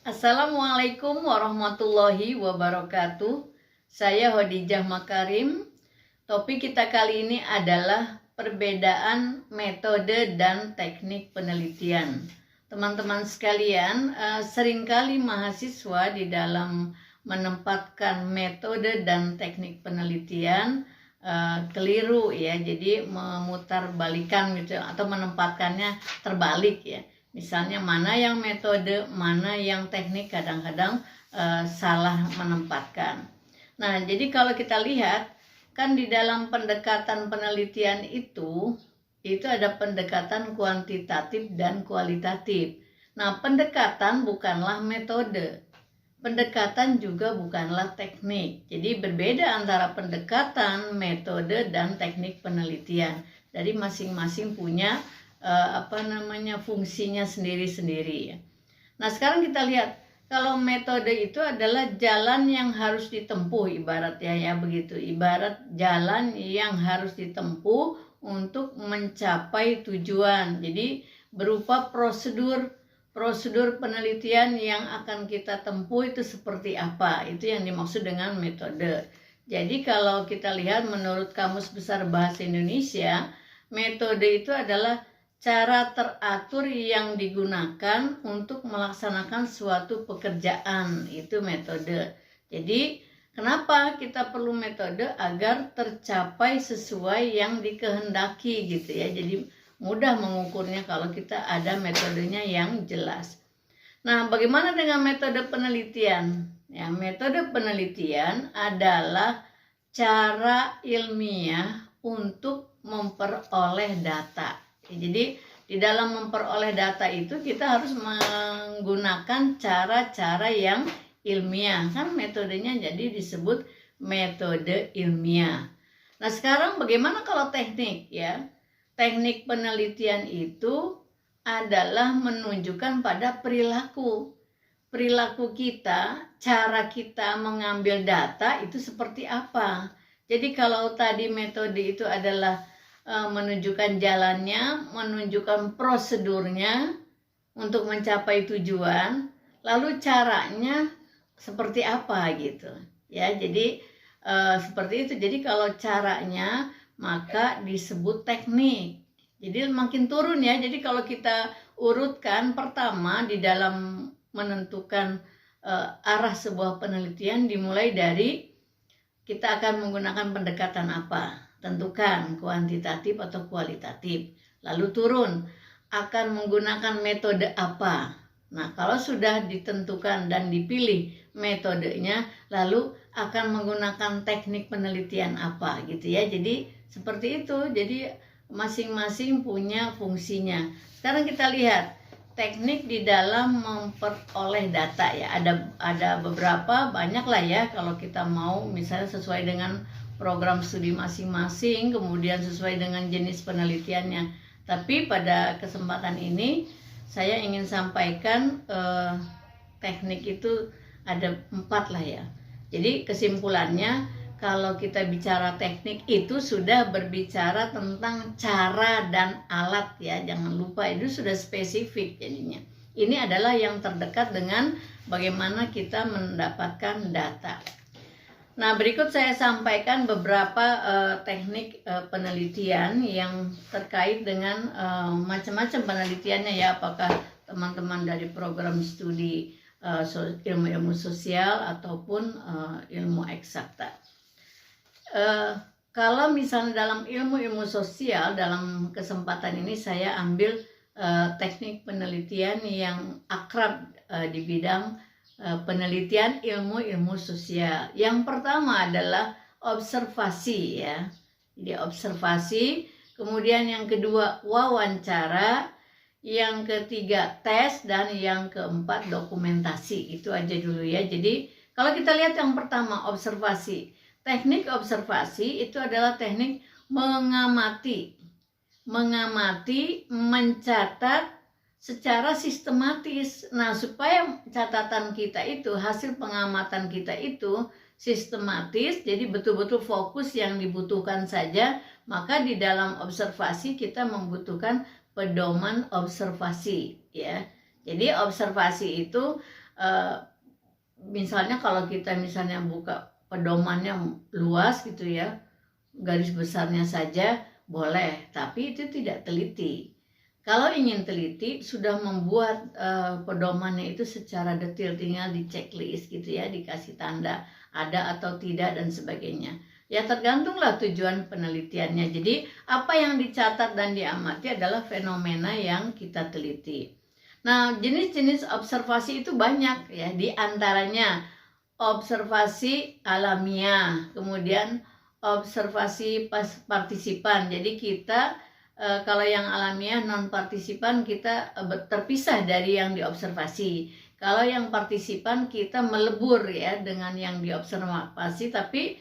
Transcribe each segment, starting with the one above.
Assalamualaikum warahmatullahi wabarakatuh. Saya Khadijah Makarim. Topik kita kali ini adalah perbedaan metode dan teknik penelitian. Teman-teman sekalian, seringkali mahasiswa di dalam menempatkan metode dan teknik penelitian keliru ya. Jadi memutarbalikan gitu atau menempatkannya terbalik ya. Misalnya mana yang metode, mana yang teknik, kadang-kadang salah menempatkan. Nah, jadi kalau kita lihat, kan di dalam pendekatan penelitian itu ada pendekatan kuantitatif dan kualitatif. Nah, pendekatan bukanlah metode. Pendekatan juga bukanlah teknik. Jadi berbeda antara pendekatan, metode, dan teknik penelitian. Jadi masing-masing punya fungsinya sendiri-sendiri ya. Nah, sekarang kita lihat kalau metode itu adalah jalan yang harus ditempuh, ibaratnya ya begitu. Ibarat jalan yang harus ditempuh untuk mencapai tujuan. Jadi berupa prosedur penelitian yang akan kita tempuh itu seperti apa. Itu yang dimaksud dengan metode. Jadi kalau kita lihat menurut Kamus Besar Bahasa Indonesia, metode itu adalah cara teratur yang digunakan untuk melaksanakan suatu pekerjaan, itu metode. Jadi kenapa kita perlu metode? Agar tercapai sesuai yang dikehendaki gitu ya. Jadi mudah mengukurnya kalau kita ada metodenya yang jelas. Nah, bagaimana dengan metode penelitian? Ya, metode penelitian adalah cara ilmiah untuk memperoleh data. Jadi di dalam memperoleh data itu kita harus menggunakan cara-cara yang ilmiah. Kan metodenya jadi disebut metode ilmiah. Nah, sekarang bagaimana kalau teknik ya? Teknik penelitian itu adalah menunjukkan pada perilaku kita, cara kita mengambil data itu seperti apa. Jadi kalau tadi metode itu adalah menunjukkan jalannya, menunjukkan prosedurnya untuk mencapai tujuan, lalu caranya seperti apa gitu ya. Jadi seperti itu. Jadi kalau caranya maka disebut teknik. Jadi makin turun ya. Jadi kalau kita urutkan, pertama di dalam menentukan arah sebuah penelitian dimulai dari kita akan menggunakan pendekatan apa. Tentukan kuantitatif atau kualitatif. Lalu turun, akan menggunakan metode apa. Nah, kalau sudah ditentukan dan dipilih metodenya, lalu akan menggunakan teknik penelitian apa gitu ya. Jadi seperti itu. Jadi masing-masing punya fungsinya. Sekarang kita lihat teknik di dalam memperoleh data ya. Ada beberapa, banyak lah ya kalau kita mau misalnya sesuai dengan program studi masing-masing, kemudian sesuai dengan jenis penelitiannya. Tapi pada kesempatan ini saya ingin sampaikan teknik itu ada 4 lah ya. Jadi kesimpulannya kalau kita bicara teknik itu sudah berbicara tentang cara dan alat ya. Jangan lupa itu sudah spesifik jadinya. Ini adalah yang terdekat dengan bagaimana kita mendapatkan data. Nah, berikut saya sampaikan beberapa teknik penelitian yang terkait dengan macam-macam penelitiannya ya. Apakah teman-teman dari program studi ilmu-ilmu sosial ataupun ilmu eksakta. Kalau misalnya dalam ilmu-ilmu sosial, dalam kesempatan ini saya ambil teknik penelitian yang akrab di bidang penelitian ilmu-ilmu sosial. Yang pertama adalah observasi ya. Jadi observasi, kemudian yang kedua wawancara, yang ketiga tes, dan yang keempat dokumentasi. Itu aja dulu ya. Jadi kalau kita lihat yang pertama observasi. Teknik observasi itu adalah teknik mengamati, mencatat secara sistematis. Nah, supaya catatan kita itu, hasil pengamatan kita itu sistematis, jadi betul-betul fokus yang dibutuhkan saja, maka di dalam observasi kita membutuhkan pedoman observasi ya. Jadi observasi itu misalnya kalau kita misalnya buka pedomannya luas gitu ya, garis besarnya saja boleh, tapi itu tidak teliti. Kalau ingin teliti, sudah membuat pedomannya itu secara detail, tinggal di checklist gitu ya, dikasih tanda ada atau tidak dan sebagainya. Ya tergantunglah tujuan penelitiannya. Jadi apa yang dicatat dan diamati adalah fenomena yang kita teliti. Nah, jenis-jenis observasi itu banyak ya, di antaranya observasi alamiah, kemudian observasi partisipan. Jadi kita kalau yang alamiah non partisipan kita terpisah dari yang diobservasi. Kalau yang partisipan kita melebur ya dengan yang diobservasi, tapi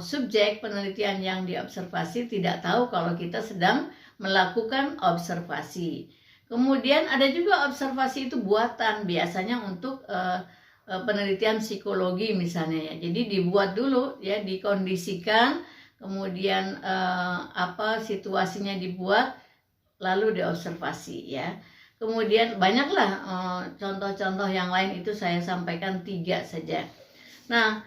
subjek penelitian yang diobservasi tidak tahu kalau kita sedang melakukan observasi. Kemudian ada juga observasi itu buatan, biasanya untuk penelitian psikologi misalnya ya. Jadi dibuat dulu ya, dikondisikan, kemudian situasinya dibuat, lalu diobservasi ya. Kemudian banyaklah contoh-contoh yang lain, itu saya sampaikan 3 saja. Nah,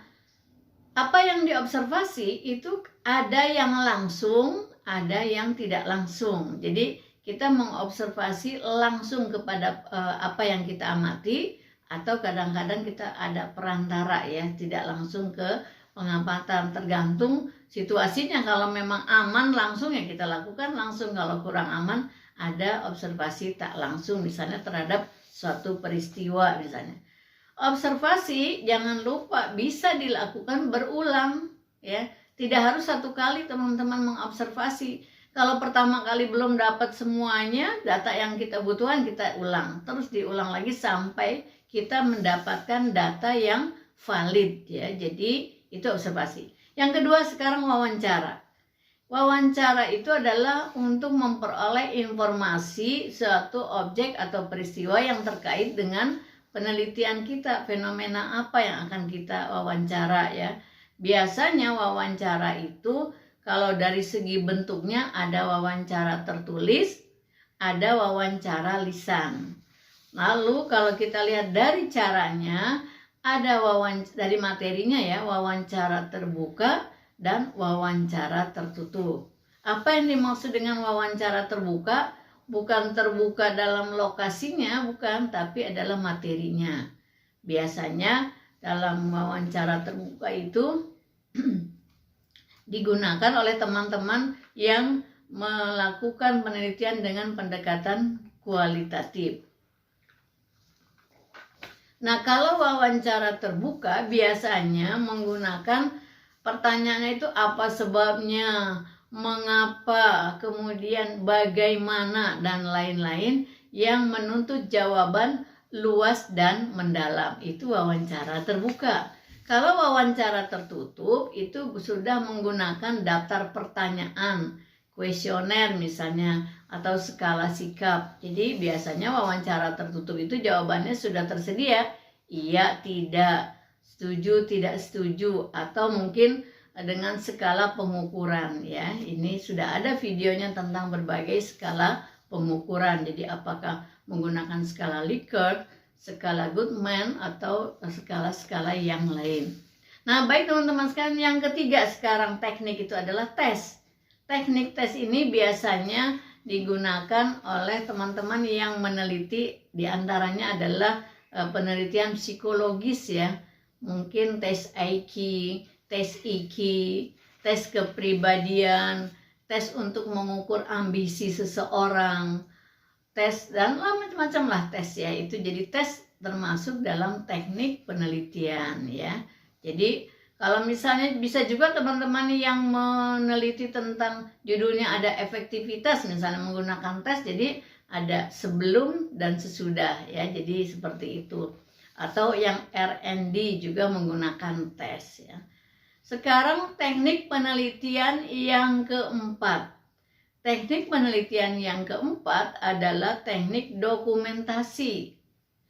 apa yang diobservasi itu ada yang langsung, ada yang tidak langsung. Jadi kita mengobservasi langsung kepada apa yang kita amati, atau kadang-kadang kita ada perantara ya, tidak langsung ke pengamatan, tergantung situasinya. Kalau memang aman langsung ya kita lakukan langsung, kalau kurang aman ada observasi tak langsung, misalnya terhadap suatu peristiwa misalnya. Observasi jangan lupa bisa dilakukan berulang ya, tidak harus satu kali teman-teman mengobservasi. Kalau pertama kali belum dapat semuanya data yang kita butuhkan, kita ulang, terus diulang lagi sampai kita mendapatkan data yang valid ya. Jadi itu observasi. Yang kedua sekarang wawancara. Wawancara itu adalah untuk memperoleh informasi suatu objek atau peristiwa yang terkait dengan penelitian kita, fenomena apa yang akan kita wawancara ya. Biasanya wawancara itu kalau dari segi bentuknya ada wawancara tertulis, ada wawancara lisan. Lalu kalau kita lihat dari caranya, ada dari materinya ya, wawancara terbuka dan wawancara tertutup. Apa yang dimaksud dengan wawancara terbuka? Bukan terbuka dalam lokasinya, bukan, tapi adalah materinya. Biasanya dalam wawancara terbuka itu digunakan oleh teman-teman yang melakukan penelitian dengan pendekatan kualitatif. Nah, kalau wawancara terbuka biasanya menggunakan pertanyaannya itu apa sebabnya, mengapa, kemudian bagaimana, dan lain-lain yang menuntut jawaban luas dan mendalam. Itu wawancara terbuka. Kalau wawancara tertutup itu sudah menggunakan daftar pertanyaan, kuesioner misalnya, atau skala sikap. Jadi biasanya wawancara tertutup itu jawabannya sudah tersedia, iya, tidak, setuju, tidak setuju, atau mungkin dengan skala pengukuran ya. Ini sudah ada videonya tentang berbagai skala pengukuran. Jadi apakah menggunakan skala Likert, skala Goodman, atau skala-skala yang lain. Nah, baik teman-teman sekalian, yang ketiga sekarang teknik itu adalah tes. Teknik tes ini biasanya digunakan oleh teman-teman yang meneliti, diantaranya adalah penelitian psikologis ya. Mungkin tes IQ, tes IQ, tes kepribadian, tes untuk mengukur ambisi seseorang, tes dan macam-macam lah tes ya. Itu jadi tes termasuk dalam teknik penelitian ya. Jadi kalau misalnya bisa juga teman-teman yang meneliti tentang judulnya ada efektivitas misalnya menggunakan tes, jadi ada sebelum dan sesudah ya, jadi seperti itu. Atau yang R&D juga menggunakan tes ya. Sekarang teknik penelitian yang keempat. Teknik penelitian yang keempat adalah teknik dokumentasi.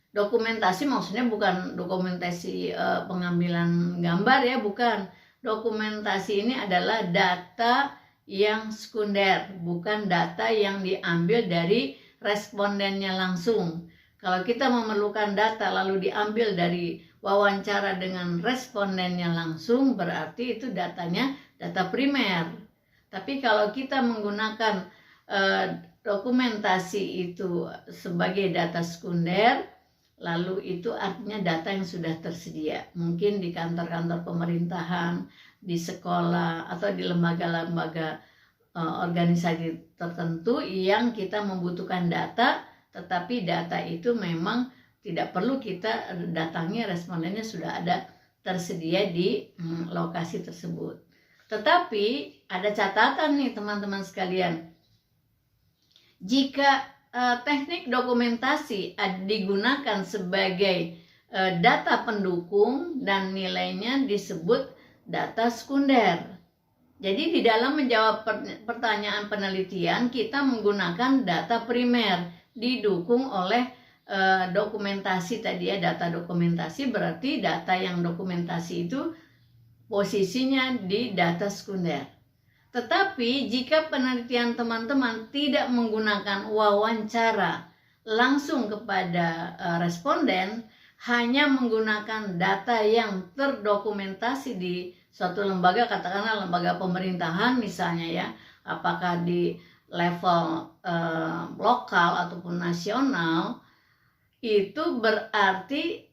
Dokumentasi maksudnya bukan dokumentasi pengambilan gambar ya, bukan. Dokumentasi ini adalah data yang sekunder, bukan data yang diambil dari respondennya langsung. Kalau kita memerlukan data lalu diambil dari wawancara dengan respondennya langsung, berarti itu datanya data primer. Tapi kalau kita menggunakan dokumentasi itu sebagai data sekunder, lalu itu artinya data yang sudah tersedia. Mungkin di kantor-kantor pemerintahan, di sekolah, atau di lembaga-lembaga organisasi tertentu yang kita membutuhkan data, tetapi data itu memang tidak perlu kita datangi, respondennya sudah ada tersedia di lokasi tersebut. Tetapi ada catatan nih teman-teman sekalian. Jika teknik dokumentasi digunakan sebagai data pendukung dan nilainya disebut data sekunder. Jadi di dalam menjawab pertanyaan penelitian kita menggunakan data primer didukung oleh dokumentasi tadi ya, data dokumentasi berarti data yang dokumentasi itu posisinya di data sekunder. Tetapi jika penelitian teman-teman tidak menggunakan wawancara langsung kepada responden, hanya menggunakan data yang terdokumentasi di suatu lembaga, katakanlah lembaga pemerintahan misalnya ya, apakah di level lokal ataupun nasional, itu berarti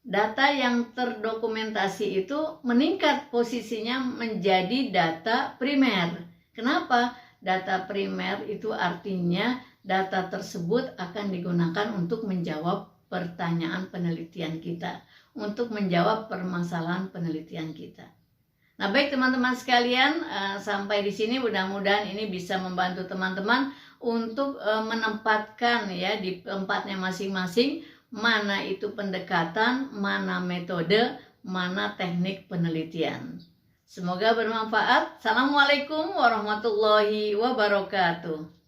data yang terdokumentasi itu meningkat posisinya menjadi data primer. Kenapa? Data primer itu artinya data tersebut akan digunakan untuk menjawab pertanyaan penelitian kita, untuk menjawab permasalahan penelitian kita. Nah, baik teman-teman sekalian, sampai di sini mudah-mudahan ini bisa membantu teman-teman untuk menempatkan ya di tempatnya masing-masing, mana itu pendekatan, mana metode, mana teknik penelitian. Semoga bermanfaat. Assalamualaikum warahmatullahi wabarakatuh.